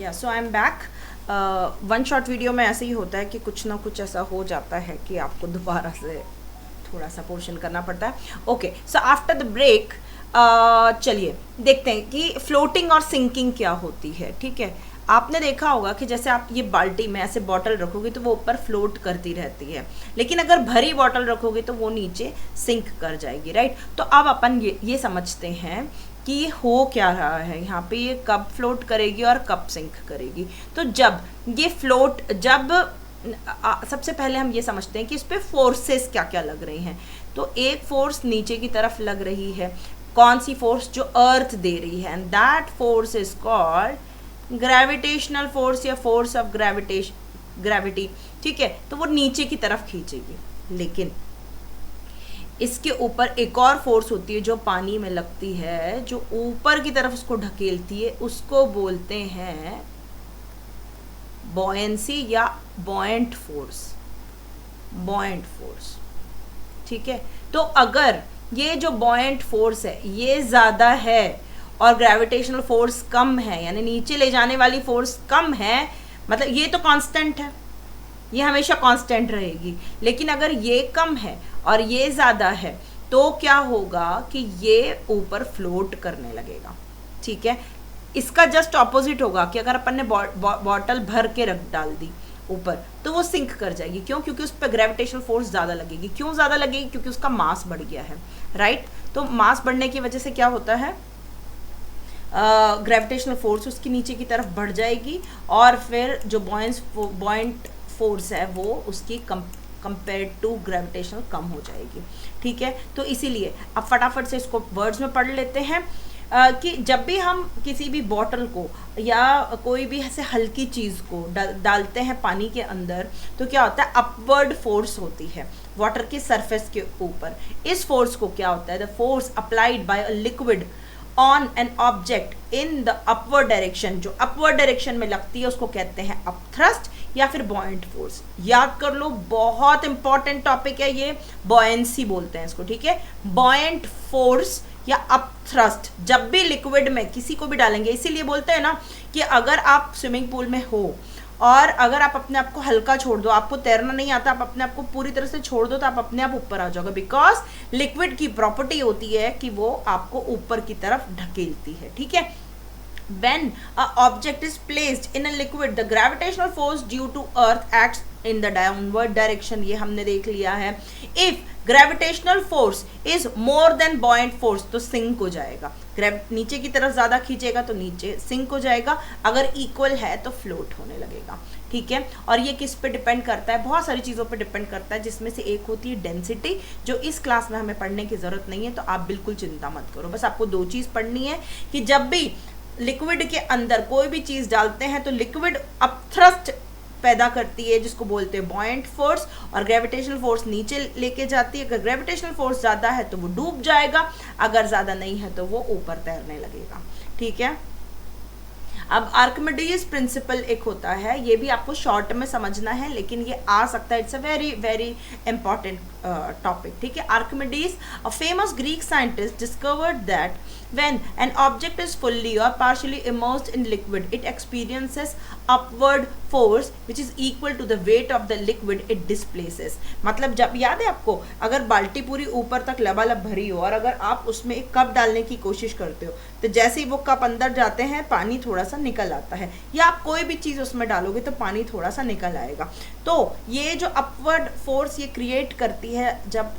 या so I am back. One shot video में ऐसे ही होता है कि कुछ ना कुछ ऐसा हो जाता है कि आपको दोबारा से थोड़ा सा पोर्शन करना पड़ता है। Okay, so after the break चलिए देखते हैं कि फ्लोटिंग और सिंकिंग क्या होती है। ठीक है, आपने देखा होगा कि जैसे आप ये बाल्टी में ऐसे बॉटल रखोगे तो वो ऊपर फ्लोट करती रहती है, लेकिन अगर भरी बॉटल रखोगे तो वो नीचे सिंक कर जाएगी, राइट। तो अब अपन ये समझते हैं कि ये हो क्या रहा है यहाँ पे, ये कब फ्लोट करेगी और कब सिंक करेगी। तो जब ये फ्लोट सबसे पहले हम ये समझते हैं कि इस पे फोर्सेस क्या क्या लग रही हैं। तो एक फोर्स नीचे की तरफ लग रही है, कौन सी फोर्स? जो अर्थ दे रही है, and that force is called gravitational force या फोर्स ऑफ ग्रेविटी। ठीक है, तो वो नीचे की तरफ खींचेगी। लेकिन इसके ऊपर एक और फोर्स होती है जो पानी में लगती है, जो ऊपर की तरफ उसको ढकेलती है, उसको बोलते हैं बॉयंसी या बॉयंट फोर्स। बॉयंट फोर्स, ठीक है। तो अगर ये जो बॉयंट फोर्स है ये ज़्यादा है और ग्रेविटेशनल फोर्स कम है, यानी नीचे ले जाने वाली फोर्स कम है, मतलब ये तो कांस्टेंट है, ये हमेशा कांस्टेंट रहेगी। लेकिन अगर ये कम है और ये ज़्यादा है तो क्या होगा कि ये ऊपर फ्लोट करने लगेगा। ठीक है, इसका जस्ट ऑपोजिट होगा कि अगर अपन ने बॉटल भर के रख डाल दी ऊपर तो वो सिंक कर जाएगी। क्यों? क्योंकि उस पर ग्रेविटेशनल फोर्स ज़्यादा लगेगी। क्यों ज़्यादा लगेगी? क्योंकि उसका मास बढ़ गया है, राइट। तो मास बढ़ने की वजह से क्या होता है, ग्रेविटेशनल फोर्स उसकी नीचे की तरफ बढ़ जाएगी और फिर जो बॉयंट फोर्स है वो उसकी कंपेयर टू ग्रेविटेशनल कम हो जाएगी। ठीक है, तो इसीलिए अब फटाफट से इसको वर्ड्स में पढ़ लेते हैं कि जब भी हम किसी भी बॉटल को या कोई भी ऐसे हल्की चीज़ को डालते हैं पानी के अंदर तो क्या होता है, अपवर्ड फोर्स होती है वाटर के सरफेस के ऊपर। इस फोर्स को क्या होता है, the force applied by a liquid on an object in the upward direction. जो अपवर्ड डायरेक्शन में लगती है उसको कहते हैं अपथ्रस्ट या फिर बॉयंट फोर्स। याद कर लो, बहुत इंपॉर्टेंट टॉपिक है ये, बॉयंसी बोलते हैं इसको। ठीक है, बॉयंट फोर्स या अपथ्रस्ट जब भी लिक्विड में किसी को भी डालेंगे, इसीलिए बोलते हैं ना कि अगर आप स्विमिंग पूल में हो और अगर आप अपने आप को हल्का छोड़ दो, आपको तैरना नहीं आता, आप अपने आप को पूरी तरह से छोड़ दो तो आप अपने आप ऊपर आ जाओगे। बिकॉज लिक्विड की प्रॉपर्टी होती है कि वो आपको ऊपर की तरफ ढकेलती है। ठीक है, when a object is placed in a liquid the gravitational force due to earth acts in the downward direction। ये हमने देख लिया है। if gravitational force is more than buoyant force तो सिंक हो जाएगा। नीचे की तरफ ज़्यादा खींचेगा तो नीचे सिंक हो जाएगा, अगर इक्वल है तो फ्लोट होने लगेगा। ठीक है, और ये किस पे डिपेंड करता है, बहुत सारी चीज़ों पे डिपेंड करता है, जिसमें से एक होती है डेंसिटी, जो इस क्लास में हमें पढ़ने की ज़रूरत नहीं है, तो आप बिल्कुल चिंता मत करो। बस आपको दो चीज़ पढ़नी है कि जब भी लिक्विड के अंदर कोई भी चीज़ डालते हैं तो लिक्विड अपथ्रस्ट पैदा करती है जिसको बोलते हैं बॉयंट फोर्स, और ग्रेविटेशनल फोर्स नीचे लेके जाती है। अगर ग्रेविटेशनल फोर्स ज़्यादा है तो वो डूब जाएगा, अगर ज़्यादा नहीं है तो वो ऊपर तैरने लगेगा। ठीक है, अब आर्किमिडीज प्रिंसिपल एक होता है, ये भी आपको शॉर्ट में समझना है लेकिन ये आ सकता है, it's a very very important topic. ठीक है, Archimedes a famous Greek scientist discovered that when an object is fully or partially immersed in liquid it experiences upward force which is equal to the weight of the liquid it displaces। मतलब जब याद है आपको, अगर बाल्टी पूरी ऊपर तक लबालब भरी हो और अगर आप उसमें एक कप डालने की कोशिश करते हो तो जैसे ही वो कप अंदर जाते हैं पानी थोड़ा सा निकल आता है, या आप कोई भी चीज़ उसमें डालोगे तो पानी थोड़ा सा निकल आएगा। तो ये जो अपवर्ड फोर्स ये क्रिएट करती है जब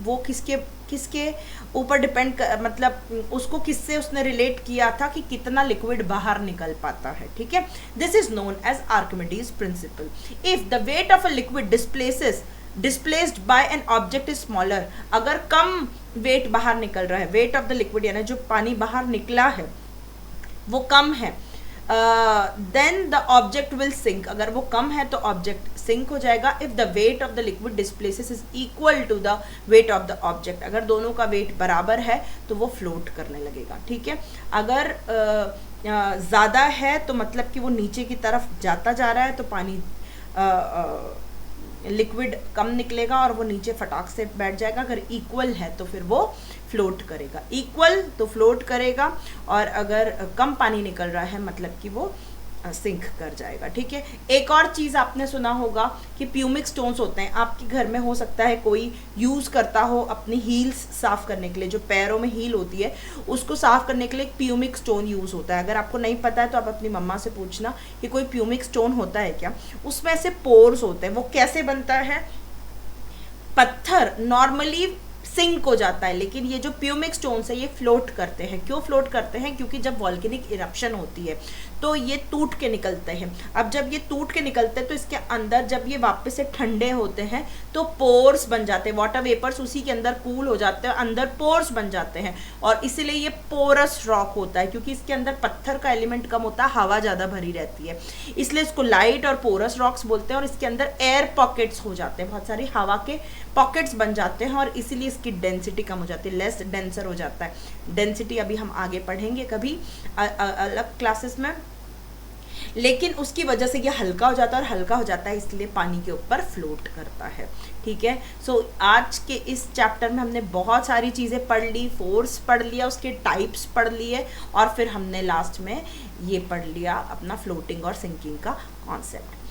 वो किसके ऊपर डिपेंड मतलब उसको किससे उसने रिलेट किया था कि कितना लिक्विड बाहर निकल पाता है। ठीक है, this is known as Archimedes principle. If the weight of a liquid displaced by an object is smaller, अगर कम वेट बाहर निकल रहा है, वेट ऑफ द लिक्विड यानी जो पानी बाहर निकला है वो कम है, then the object will sink. अगर वो कम है तो ऑब्जेक्ट सिंक हो जाएगा। If the weight of the liquid displaces is equal to the weight of the object, अगर दोनों का वेट बराबर है तो वो फ्लोट करने लगेगा। ठीक है, अगर ज़्यादा है तो मतलब कि वो नीचे की तरफ जाता जा रहा है तो पानी लिक्विड कम निकलेगा और वो नीचे फटाक से बैठ जाएगा। अगर इक्वल है तो फिर वो फ्लोट करेगा, इक्वल तो फ्लोट करेगा, और अगर कम पानी निकल रहा है मतलब कि वो सिंक कर जाएगा। ठीक है, एक और चीज़ आपने सुना होगा कि प्यूमिक स्टोन्स होते हैं, आपके घर में हो सकता है कोई यूज़ करता हो अपनी हील्स साफ़ करने के लिए, जो पैरों में हील होती है उसको साफ़ करने के लिए एक प्यूमिक स्टोन यूज़ होता है। अगर आपको नहीं पता है तो आप अपनी मम्मा से पूछना कि कोई प्यूमिक स्टोन होता है क्या। उसमें ऐसे पोर्स होते हैं, वो कैसे बनता है, पत्थर नॉर्मली सिंक हो जाता है, लेकिन ये जो प्यूमिक स्टोन्स है ये फ्लोट करते हैं। क्यों फ्लोट करते हैं, क्योंकि जब वॉल्केनिक इरप्शन होती है तो ये टूट के निकलते हैं। अब जब ये टूट के निकलते हैं तो इसके अंदर जब ये वापस से ठंडे होते हैं तो पोर्स बन जाते हैं, वाटर वेपर्स उसी के अंदर कूल हो जाते हैं, अंदर पोर्स बन जाते हैं, और इसीलिए ये पोरस रॉक होता है, क्योंकि इसके अंदर पत्थर का एलिमेंट कम होता है, हवा ज़्यादा भरी रहती है, इसलिए इसको लाइट और पोरस रॉक्स बोलते हैं। और इसके अंदर एयर पॉकेट्स हो जाते हैं, बहुत सारी हवा के पॉकेट्स बन जाते हैं, और इसीलिए इसकी डेंसिटी कम हो जाती है, लेस डेंसर हो जाता है। डेंसिटी अभी हम आगे पढ़ेंगे कभी अलग क्लासेस में, लेकिन उसकी वजह से ये हल्का हो जाता है, और हल्का हो जाता है इसलिए पानी के ऊपर फ्लोट करता है। ठीक है, सो आज के इस चैप्टर में हमने बहुत सारी चीज़ें पढ़ ली, फोर्स पढ़ लिया, उसके टाइप्स पढ़ लिए, और फिर हमने लास्ट में ये पढ़ लिया अपना फ्लोटिंग और सिंकिंग का concept.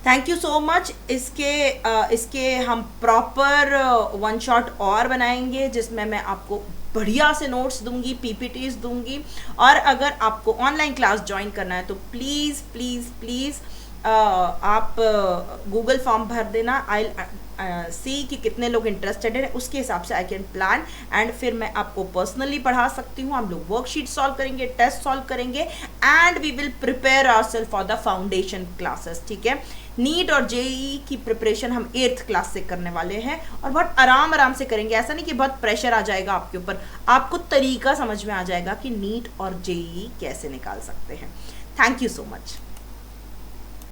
Thank you so much. इसके हम प्रॉपर वन शॉट और बनाएंगे जिसमें मैं आपको बढ़िया से नोट्स दूंगी, पीपीटीज दूंगी, और अगर आपको ऑनलाइन क्लास ज्वाइन करना है तो प्लीज़ प्लीज़ प्लीज़ आप गूगल फॉर्म भर देना। आई सी कि कितने लोग इंटरेस्टेड हैं, उसके हिसाब से आई कैन प्लान, एंड फिर मैं आपको पर्सनली पढ़ा सकती हूँ। हम लोग वर्कशीट सॉल्व करेंगे, टेस्ट सॉल्व करेंगे, and we will prepare ourselves for the foundation classes. ठीक है, नीट और जेईई की प्रिपरेशन हम 8th क्लास से करने वाले हैं, और बहुत आराम से करेंगे। ऐसा नहीं कि बहुत प्रेशर आ जाएगा आपके ऊपर, आपको तरीका समझ में आ जाएगा कि नीट और जेईई कैसे निकाल सकते हैं। Thank you so much.